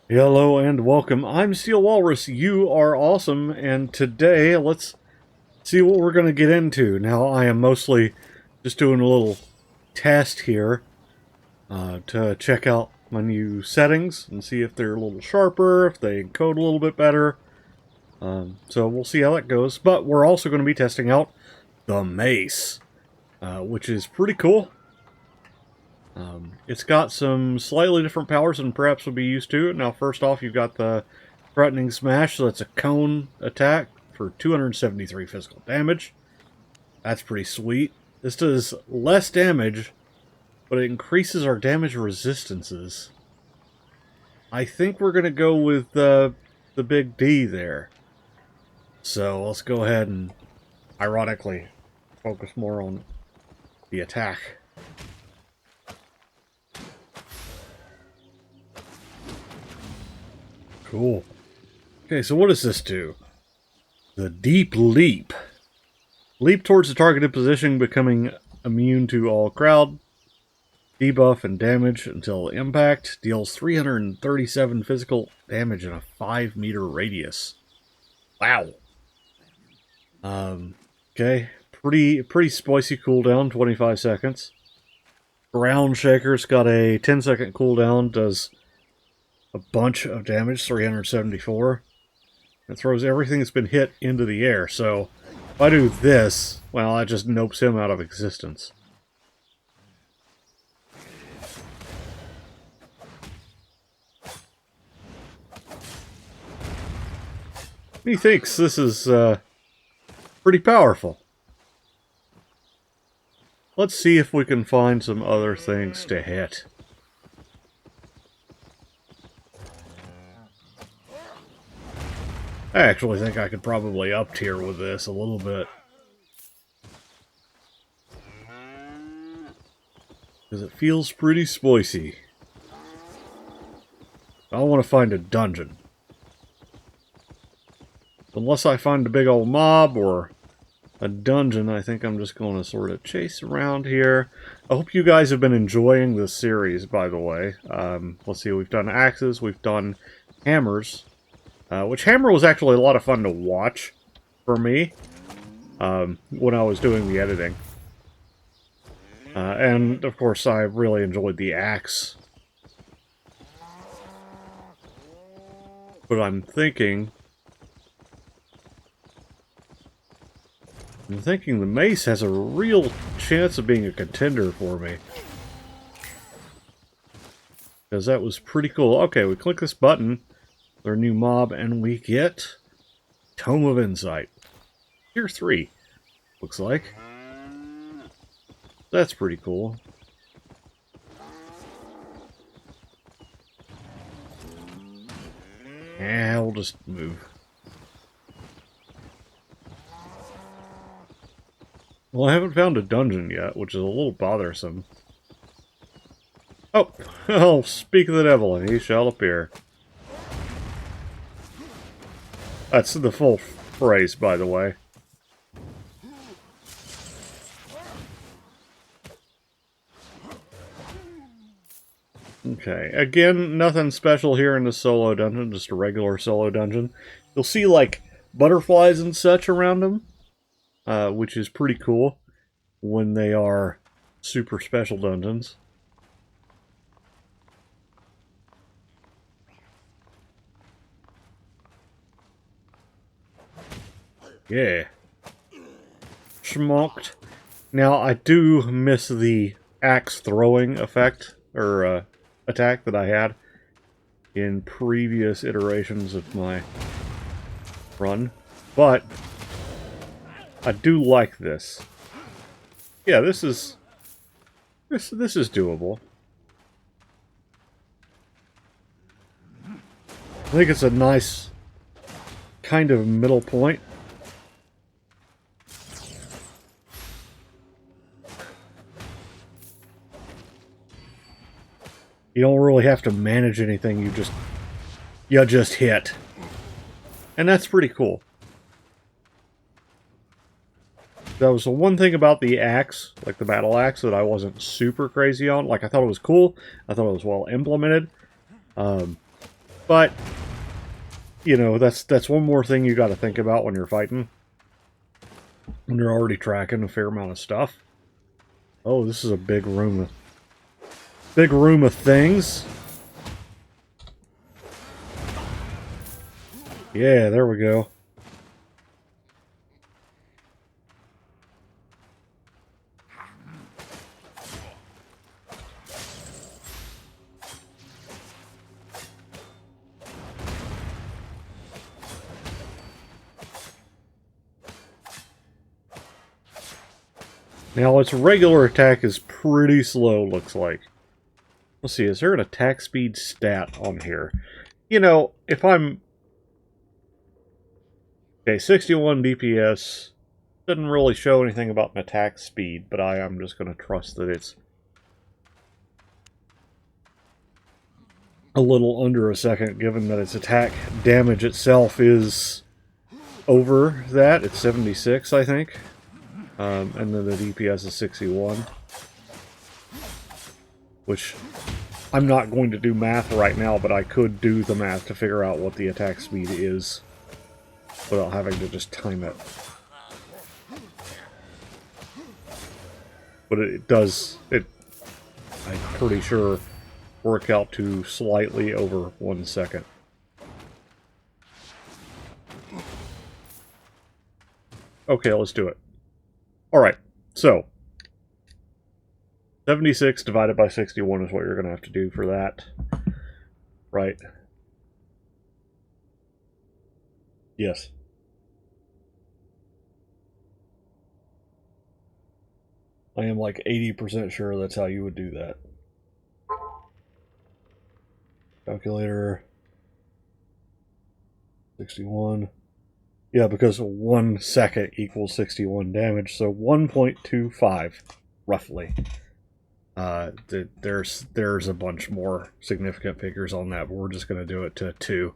Hello and welcome. I'm Steel Walrus. You are awesome, and today let's see what we're going to get into. Now, I am mostly just doing a little test here to check out my new settings and see if they're a little sharper, if they encode a little bit better. So we'll see how that goes. But we're also going to be testing out the Mace, which is pretty cool. It's got some slightly different powers than perhaps we'll be used to. Now, first off, you've got the Threatening Smash, so that's a cone attack for 273 physical damage. That's pretty sweet. This does less damage, but it increases our damage resistances. I think we're going to go with the big D there. So let's go ahead and, ironically, focus more on the attack. Cool. Okay, so what does this do? The Deep Leap. Leap towards the targeted position, becoming immune to all crowd, debuff, and damage until impact. Deals 337 physical damage in a 5-meter radius. Wow. Okay. Pretty spicy cooldown, 25 seconds. Ground Shaker's got a 10-second cooldown, does a bunch of damage, 374. It throws everything that's been hit into the air, so if I do this, well, that just nopes him out of existence. He thinks this is pretty powerful. Let's see if we can find some other things to hit. I actually think I could probably up tier with this a little bit. Because it feels pretty spicy. I want to find a dungeon. Unless I find a big old mob or a dungeon, I think I'm just going to sort of chase around here. I hope you guys have been enjoying this series, by the way. Let's see, we've done axes, we've done hammers. Which hammer was actually a lot of fun to watch for me when I was doing the editing. And, of course, I really enjoyed the axe. But I'm thinking the mace has a real chance of being a contender for me. Because that was pretty cool. Okay, we click this button. Our new mob, and we get Tome of Insight. Tier 3, looks like. That's pretty cool. Yeah, we'll just move. Well, I haven't found a dungeon yet, which is a little bothersome. Oh, oh, speak of the devil, and he shall appear. That's the full phrase, by the way. Okay, again, nothing special here in the solo dungeon, just a regular solo dungeon. You'll see, like, butterflies and such around them, which is pretty cool when they are super special dungeons. Yeah. Schmocked. Now, I do miss the axe throwing effect, or attack that I had in previous iterations of my run, but I do like this. Yeah, this is doable. I think it's a nice kind of middle point. You don't really have to manage anything, you just hit. And that's pretty cool. That was the one thing about the axe, like the battle axe, that I wasn't super crazy on. Like, I thought it was cool. I thought it was well implemented. But, you know, that's one more thing you got to think about when you're fighting. When you're already tracking a fair amount of stuff. Oh, this is a big room of things. Yeah, there we go. Now, its regular attack is pretty slow, looks like. Let's see, is there an attack speed stat on here? You know, if I'm... Okay, 61 DPS. Doesn't really show anything about an attack speed, but I am just going to trust that it's a little under a second, given that its attack damage itself is over that. It's 76, I think. And then the DPS is 61. Which, I'm not going to do math right now, but I could do the math to figure out what the attack speed is without having to just time it. But it does, I'm pretty sure, work out to slightly over 1 second. Okay, let's do it. Alright, so 76 divided by 61 is what you're going to have to do for that. Right. Yes. I am like 80% sure that's how you would do that. Calculator. 61. Yeah, because 1 second equals 61 damage, so 1.25, roughly. There's a bunch more significant figures on that, but we're just going to do it to 2.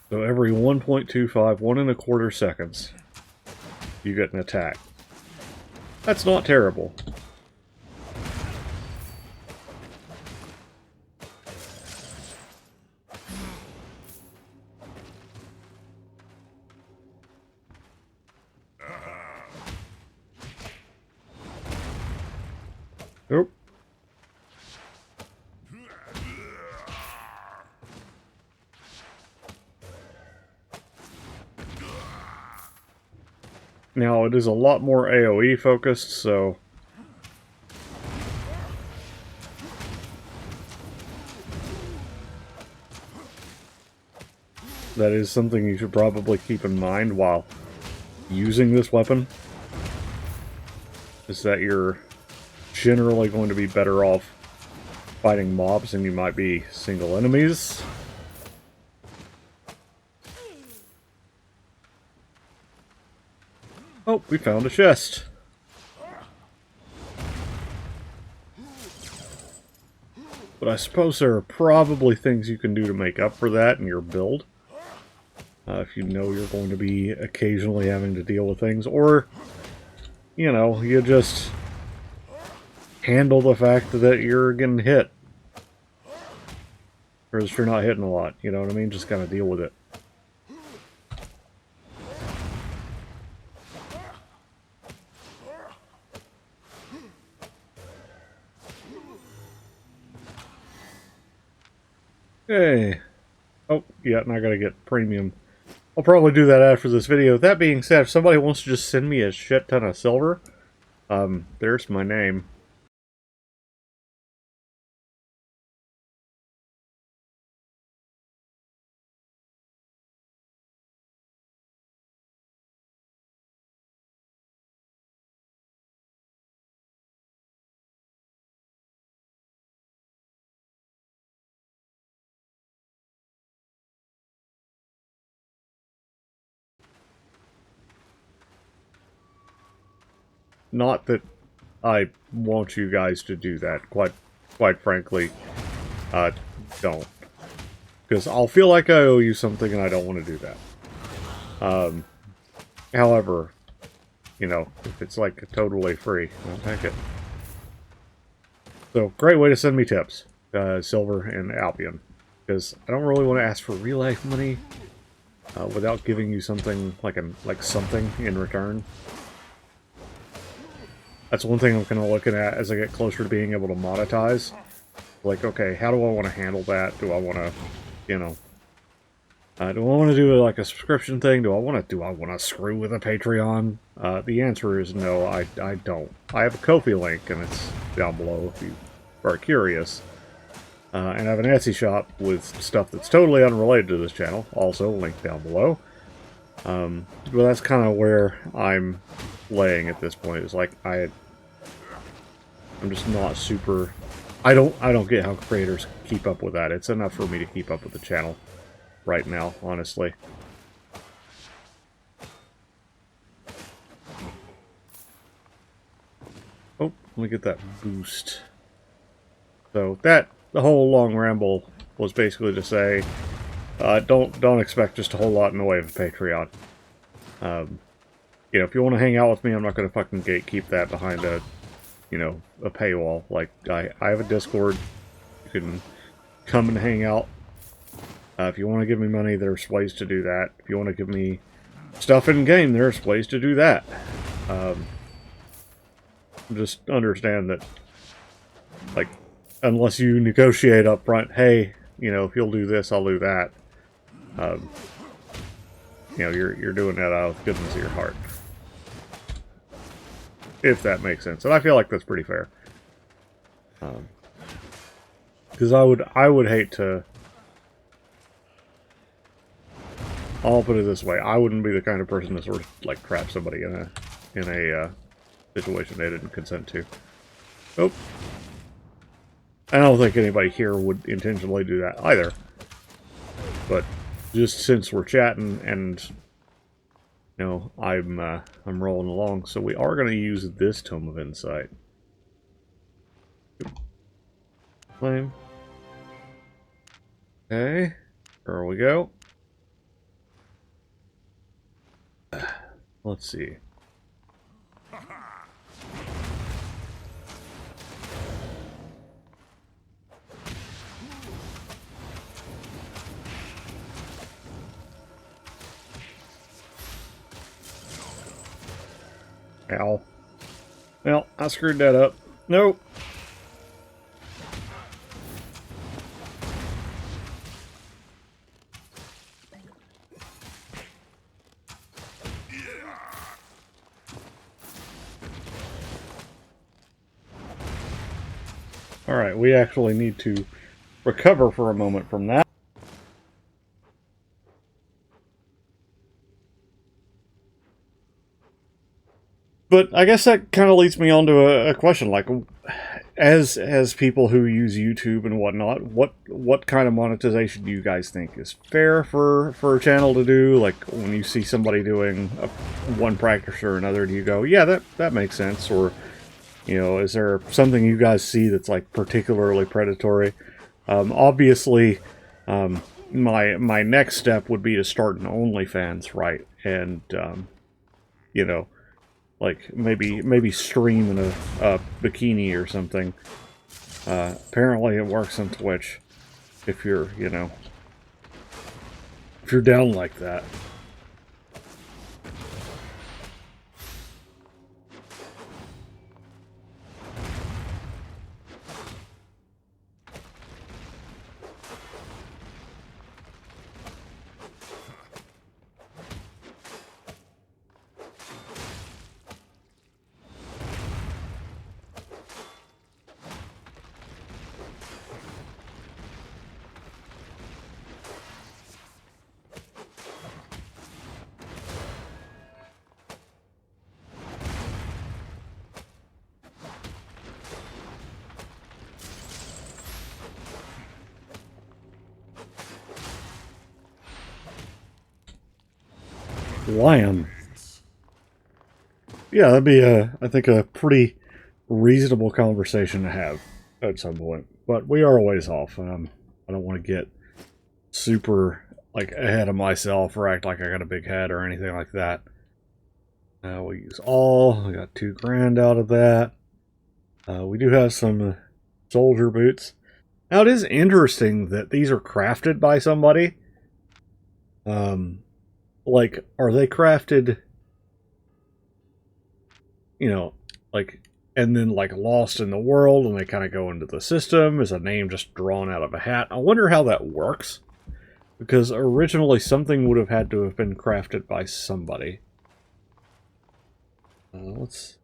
So every 1.25, 1.25 seconds, you get an attack. That's not terrible. Nope. Now, it is a lot more AoE focused, so... that is something you should probably keep in mind while using this weapon. Is that you're generally going to be better off fighting mobs than you might be single enemies. Oh, we found a chest. But I suppose there are probably things you can do to make up for that in your build. If you know you're going to be occasionally having to deal with things. Or, you know, you just handle the fact that you're getting hit. Or that you're not hitting a lot, you know what I mean? Just kind of deal with it. Okay. Oh, yeah, and I gotta get premium. I'll probably do that after this video. That being said, if somebody wants to just send me a shit ton of silver, there's my name. Not that I want you guys to do that, quite frankly, don't. Because I'll feel like I owe you something and I don't want to do that. However, you know, if it's like totally free, I'll take it. So, great way to send me tips, Silver and Albion, because I don't really want to ask for real life money without giving you something like something in return. That's one thing I'm kind of looking at as I get closer to being able to monetize. Like, okay, how do I want to handle that? Do I want to, you know, do I want to do like a subscription thing? Do I want to screw with a Patreon? The answer is no, I don't. I have a Ko-fi link, and it's down below if you are curious. And I have an Etsy shop with stuff that's totally unrelated to this channel, also linked down below. But that's kind of where I'm laying at this point. It's like I'm just not super. I don't get how creators keep up with that. It's enough for me to keep up with the channel right now, honestly. Oh, let me get that boost. So the whole long ramble was basically to say, don't expect just a whole lot in the way of a Patreon. You know, if you want to hang out with me, I'm not going to fucking gatekeep that behind a, you know, a paywall. Like, I have a Discord. You can come and hang out. If you want to give me money, there's ways to do that. If you want to give me stuff in-game, there's ways to do that. Just understand that, like, unless you negotiate up front, hey, you know, if you'll do this, I'll do that. You know, you're doing that out of the goodness of your heart. If that makes sense. And I feel like that's pretty fair. Because I would hate to... I'll put it this way. I wouldn't be the kind of person to sort of, like, trap somebody in a situation they didn't consent to. Oh. I don't think anybody here would intentionally do that either. But just since we're chatting and, you know, I'm rolling along, so we are going to use this Tome of Insight. Flame. Okay, there we go. Let's see. Ow. Well, I screwed that up. Nope. Alright, we actually need to recover for a moment from that. But I guess that kind of leads me on to a question, like, as people who use YouTube and whatnot, what kind of monetization do you guys think is fair for a channel to do? Like, when you see somebody doing one practice or another, do you go, yeah, that makes sense? Or, you know, is there something you guys see that's, like, particularly predatory? Obviously, my next step would be to start an OnlyFans, right? And, you know, like, maybe stream in a bikini or something. Apparently it works on Twitch if you're, you know, if you're down like that. Lion. Yeah, that'd be I think a pretty reasonable conversation to have at some point. But we are a ways off. I don't want to get super like ahead of myself or act like I got a big head or anything like that. We'll use all. I got $2,000 out of that. We do have some soldier boots. Now it is interesting that these are crafted by somebody. Like, are they crafted, you know, like, and then like lost in the world and they kind of go into the system? Is a name just drawn out of a hat? I wonder how that works. Because originally something would have had to have been crafted by somebody. Let's...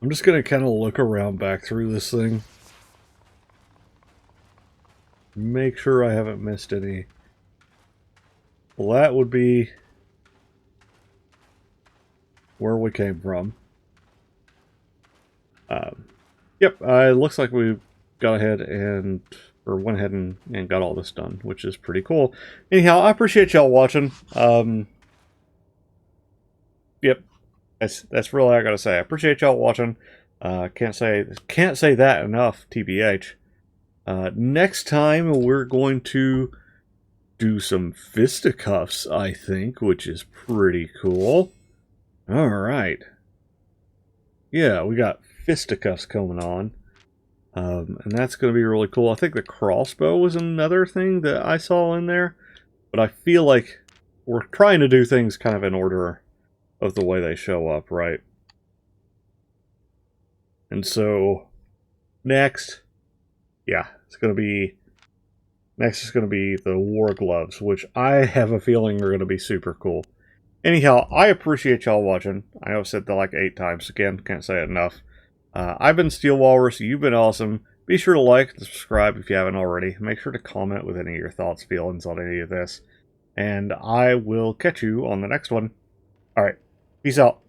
I'm just going to kind of look around back through this thing. Make sure I haven't missed any. Well, that would be where we came from. Yep, it looks like we got ahead and, or went ahead and got all this done, which is pretty cool. Anyhow, I appreciate y'all watching. Yep, that's really all I gotta say. I appreciate y'all watching. Can't say that enough, TBH. Next time we're going to do some fisticuffs, I think, which is pretty cool. All right. Yeah, we got fisticuffs coming on. And that's going to be really cool. I think the crossbow was another thing that I saw in there. But I feel like we're trying to do things kind of in order of the way they show up, right? And so, next, yeah, next is going to be the war gloves, which I have a feeling are going to be super cool. Anyhow, I appreciate y'all watching. I know I've said that like 8 times. Again, can't say it enough. I've been Steel Walrus. You've been awesome. Be sure to like and subscribe if you haven't already. Make sure to comment with any of your thoughts, feelings on any of this. And I will catch you on the next one. Alright, peace out.